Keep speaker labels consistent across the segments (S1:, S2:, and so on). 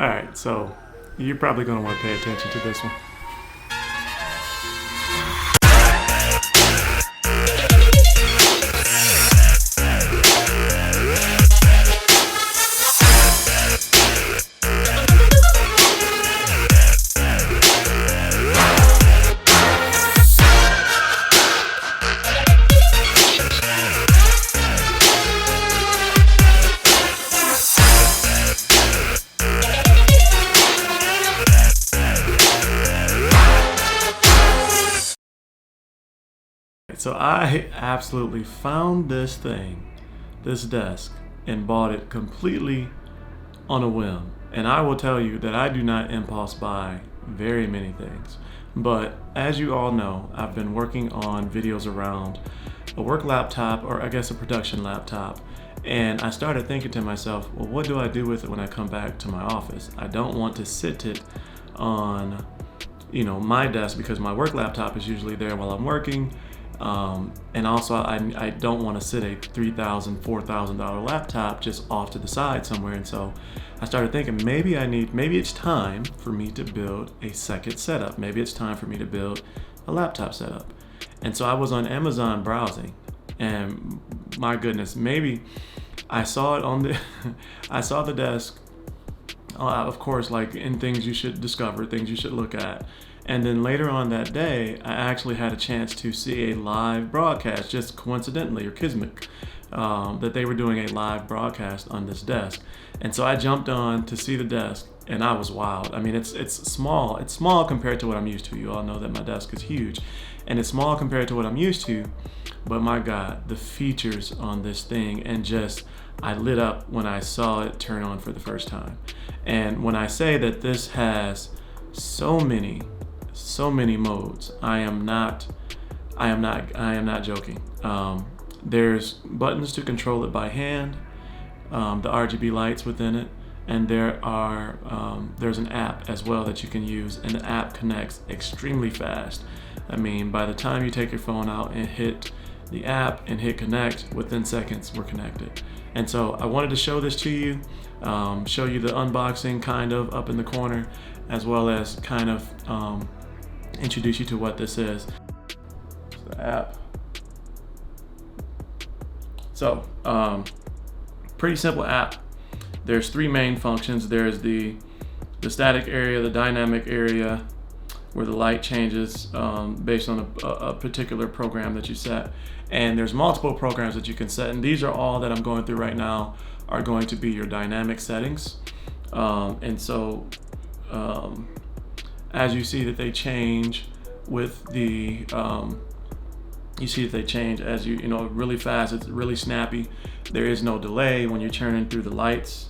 S1: All right, so you're probably going to want to pay attention to this one. So I absolutely found this desk, and bought it completely on a whim. And I will tell you that I do not impulse buy very many things. But as you all know, I've been working on videos around a work laptop, or I guess a production laptop. And I started thinking to myself, well, what do I do with it when I come back to my office? I don't want to sit it on, my desk, because my work laptop is usually there while I'm working. And also I don't want to sit a $3,000, $4,000 laptop just off to the side somewhere. And so I started thinking, maybe it's time for me to build a second setup. Maybe it's time for me to build a laptop setup. And so I was on Amazon browsing, and my goodness, maybe I saw it on I saw the desk, of course, like in things you should discover, things you should look at. And then later on that day, I actually had a chance to see a live broadcast, just coincidentally or kismet, that they were doing a live broadcast on this desk. And so I jumped on to see the desk, and I was wild. I mean, it's small. It's small compared to what I'm used to. You all know that my desk is huge, and it's small compared to what I'm used to. But my God, the features on this thing, and just I lit up when I saw it turn on for the first time. And when I say that this has so many modes, I am not joking. There's buttons to control it by hand, the RGB lights within it, and there's an app as well that you can use, and the app connects extremely fast. I mean, by the time you take your phone out and hit the app and hit connect, within seconds we're connected. And so I wanted to show this to you, show you the unboxing kind of up in the corner, as well as kind of introduce you to what this is. It's the app. So, pretty simple app. There's three main functions. There's the static area, the dynamic area, where the light changes based on a particular program that you set. And there's multiple programs that you can set, and these are all that I'm going through right now are going to be your dynamic settings. And so as you see that they change with the you see that they change as really fast. It's really snappy. There is no delay when you're turning through the lights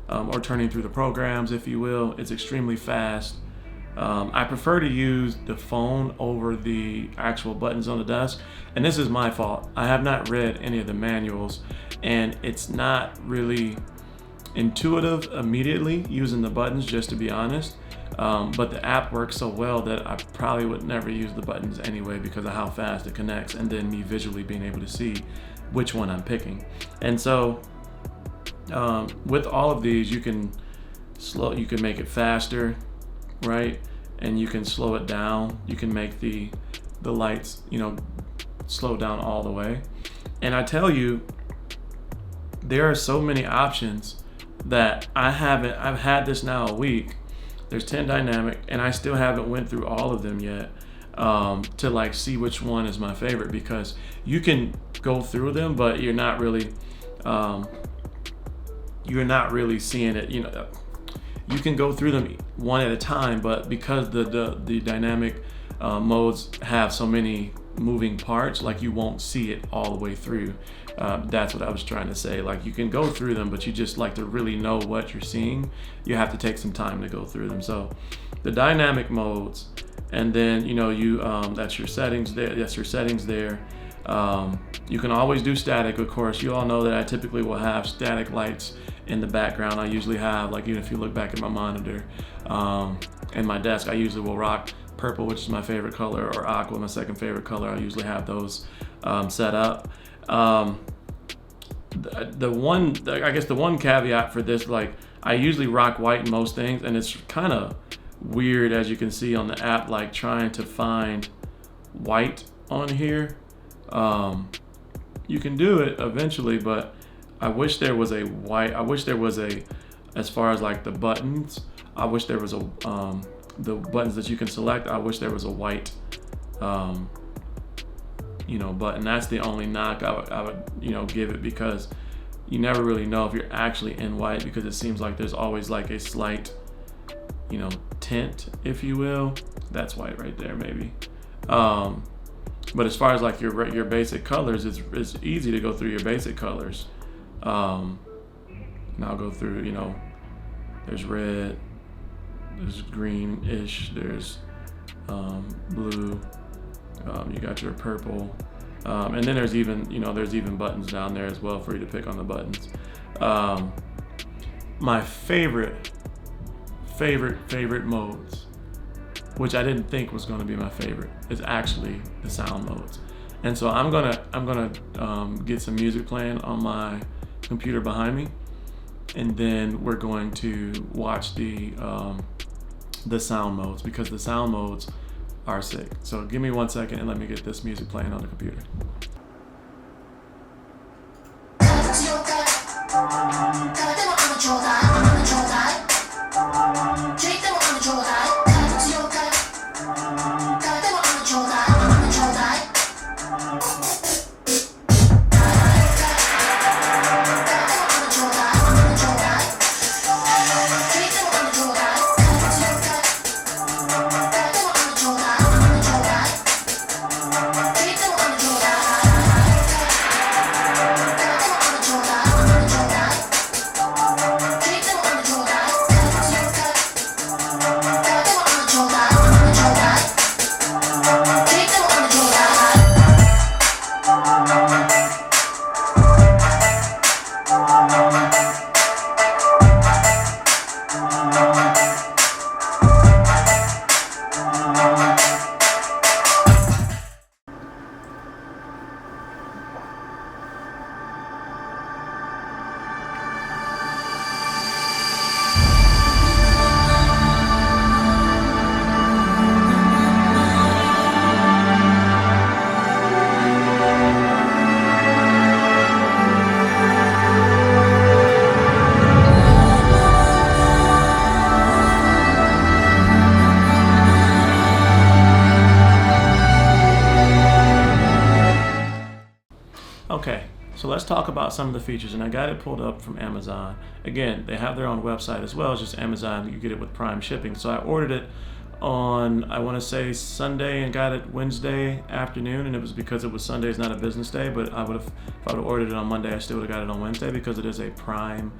S1: or turning through the programs, if you will. It's extremely fast. I prefer to use the phone over the actual buttons on the desk, and this is my fault. I have not read any of the manuals, and it's not really intuitive immediately using the buttons, just to be honest. But the app works so well that I probably would never use the buttons anyway, because of how fast it connects, and then me visually being able to see which one I'm picking. And so with all of these, you can make it faster, right? And you can slow it down. You can make the lights, slow down all the way. And I tell you, there are so many options that I've had this now a week. There's 10 dynamic, and I still haven't went through all of them yet to see which one is my favorite, because you can go through them, but you're not really seeing it. You can go through them one at a time, but because the dynamic modes have so many moving parts, you won't see it all the way through. That's what I was trying to say. You can go through them, but you just to really know what you're seeing, you have to take some time to go through them. So the dynamic modes, and then that's your settings there. That's your settings there. You can always do static, of course. You all know that I typically will have static lights in the background. I usually have, even if you look back at my monitor and my desk, I usually will rock purple, which is my favorite color, or aqua, my second favorite color. I usually have those set up. The one caveat for this, I usually rock white in most things, and it's kind of weird, as you can see on the app, like trying to find white on here. You can do it eventually, but I wish there was a white. I wish there was a, as far as like the buttons, I wish there was a the buttons that you can select. I wish there was a white button. That's the only knock I would give it, because you never really know if you're actually in white, because it seems like there's always like a slight tint, if you will. That's white right there, maybe. But as far as like your basic colors, it's easy to go through your basic colors. And I'll go through, there's red, there's greenish, there's blue, you got your purple, and then there's even buttons down there as well for you to pick on the buttons. My favorite modes, which I didn't think was going to be my favorite, is actually the sound modes. And so I'm gonna get some music playing on my computer behind me, and then we're going to watch the sound modes, because the sound modes are sick. So give me 1 second and let me get this music playing on the computer. Okay, so let's talk about some of the features, and I got it pulled up from Amazon. Again, they have their own website as well. It's just Amazon. You get it with Prime shipping. So I ordered it on, I want to say Sunday, and got it Wednesday afternoon, and it was because it was Sunday, it's not a business day, but if I would have ordered it on Monday, I still would have got it on Wednesday, because it is a Prime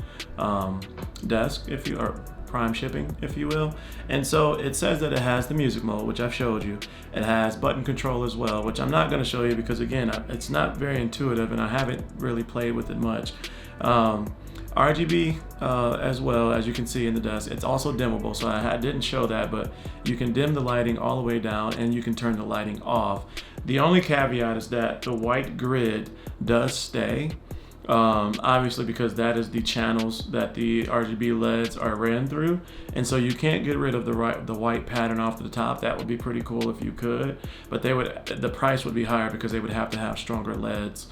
S1: desk, or Prime shipping, if you will. And so it says that it has the music mode, which I've showed you. It has button control as well, which I'm not going to show you because, again, it's not very intuitive and I haven't really played with it much. RGB as well, as you can see in the desk. It's also dimmable, so I didn't show that, but you can dim the lighting all the way down and you can turn the lighting off. The only caveat is that the white grid does stay. Obviously, because that is the channels that the RGB LEDs are ran through, and so you can't get rid of the white pattern off the top. That would be pretty cool if you could, but the price would be higher because they would have to have stronger LEDs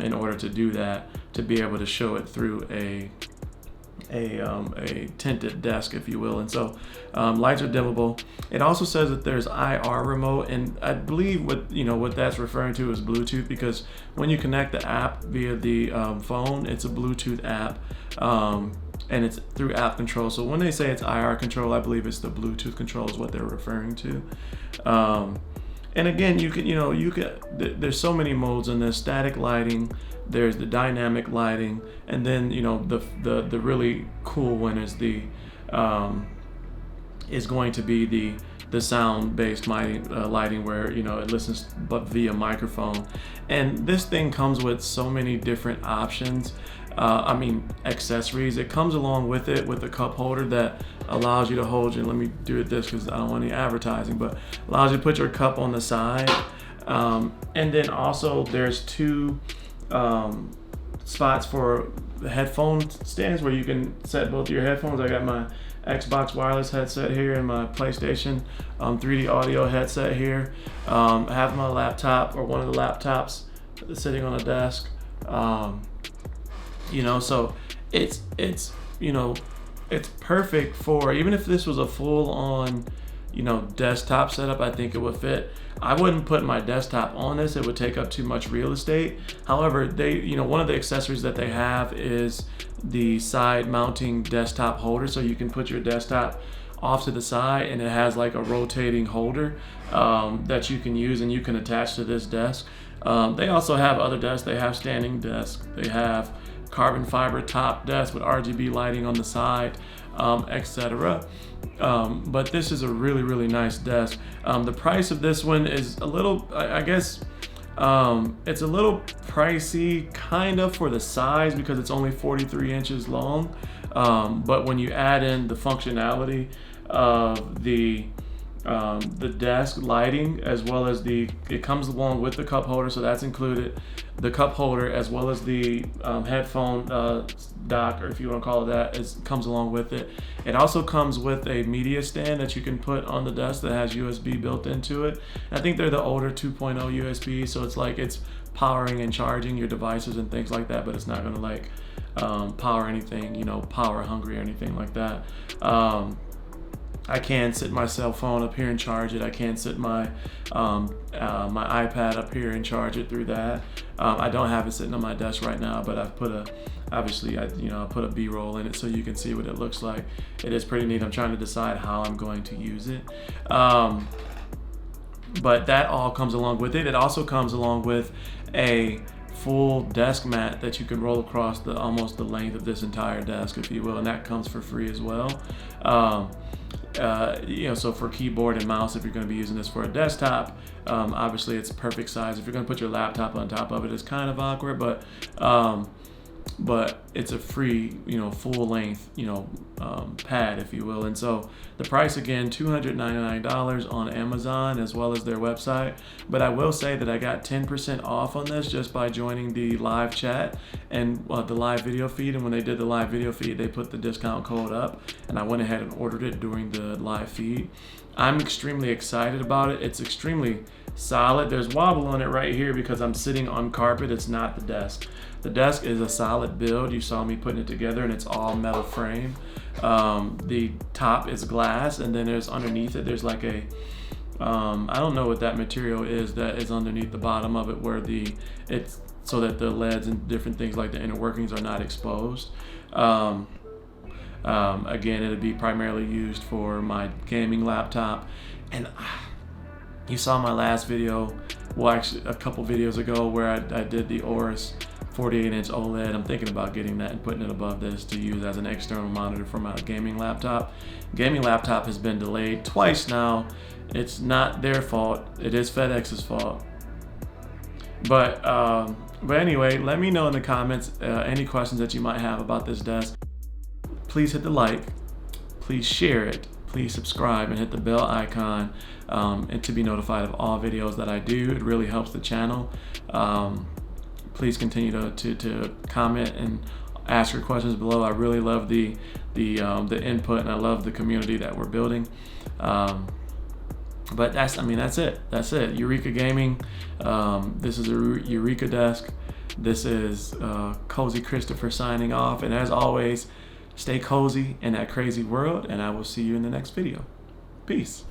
S1: in order to do that, to be able to show it through a tinted desk, if you will. And so lights are dimmable. It also says that there's IR remote, and I believe what that's referring to is Bluetooth, because when you connect the app via the phone, it's a Bluetooth app, and it's through app control. So when they say it's IR control, I believe it's the Bluetooth control is what they're referring to. And again, there's so many modes in this: static lighting, there's the dynamic lighting, and then the really cool one is going to be the sound-based lighting, where it listens but via microphone. And this thing comes with so many different options. Accessories. It comes along with it with a cup holder that allows you to hold let me do it this because I don't want any advertising, but allows you to put your cup on the side. And then also there's two spots for the headphone stands where you can set both your headphones. I got my Xbox wireless headset here and my PlayStation 3D audio headset here. I have my laptop, or one of the laptops, sitting on a desk. You know, so it's you know, it's perfect for, even if this was a full-on, you know, desktop setup, I think it would fit. I wouldn't put my desktop on this, it would take up too much real estate. However, they, you know, one of the accessories that they have is the side mounting desktop holder, so you can put your desktop off to the side, and it has like a rotating holder that you can use and you can attach to this desk. They also have other desks. They have standing desks, they have carbon fiber top desk with RGB lighting on the side, etc. But this is a really, really nice desk. The price of this one is a little, I guess, it's a little pricey kind of for the size, because it's only 43 inches long. But when you add in the functionality of the desk lighting, as well as it comes along with the cup holder, so that's included, the cup holder as well as the headphone dock, or if you want to call it that, comes along with it. It also comes with a media stand that you can put on the desk that has USB built into it. I think they're the older 2.0 USB, so it's like it's powering and charging your devices and things like that, but it's not going to like power anything, you know, power hungry or anything like that. I can sit my cell phone up here and charge it. I can sit my my iPad up here and charge it through that. I don't have it sitting on my desk right now, but I've put I put a B-roll in it so you can see what it looks like. It is pretty neat. I'm trying to decide how I'm going to use it. But that all comes along with it. It also comes along with a full desk mat that you can roll across almost the length of this entire desk, if you will, and that comes for free as well. You know, so for keyboard and mouse, if you're going to be using this for a desktop, obviously it's perfect size. If you're going to put your laptop on top of it, it's kind of awkward, but it's a free, you know, full length, you know, pad, if you will. And so the price, again, $299 on Amazon as well as their website. But I will say that I got 10% off on this just by joining the live chat and the live video feed. And when they did the live video feed, they put the discount code up, and I went ahead and ordered it during the live feed. I'm extremely excited about it. It's extremely solid. There's wobble on it right here because I'm sitting on carpet. It's not the desk. The desk is a solid build. You saw me putting it together, and it's all metal frame. The top is glass, and then there's underneath it, there's like a I don't know what that material is that is underneath the bottom of it, where it's so that the leads and different things like the inner workings are not exposed. Again, it'd be primarily used for my gaming laptop. And you saw my last video, well, actually a couple videos ago, where I did the Aorus 48-inch OLED. I'm thinking about getting that and putting it above this to use as an external monitor for my gaming laptop. Gaming laptop has been delayed twice now. It's not their fault. It is FedEx's fault. But anyway, let me know in the comments any questions that you might have about this desk. Please hit the like, please share it, please subscribe and hit the bell icon and to be notified of all videos that I do. It really helps the channel. Please continue to comment and ask your questions below. I really love the input, and I love the community that we're building. But that's it. That's it. Eureka Gaming. This is a Eureka desk. This is Cozy Christopher signing off. And as always, stay cozy in that crazy world, and I will see you in the next video. Peace.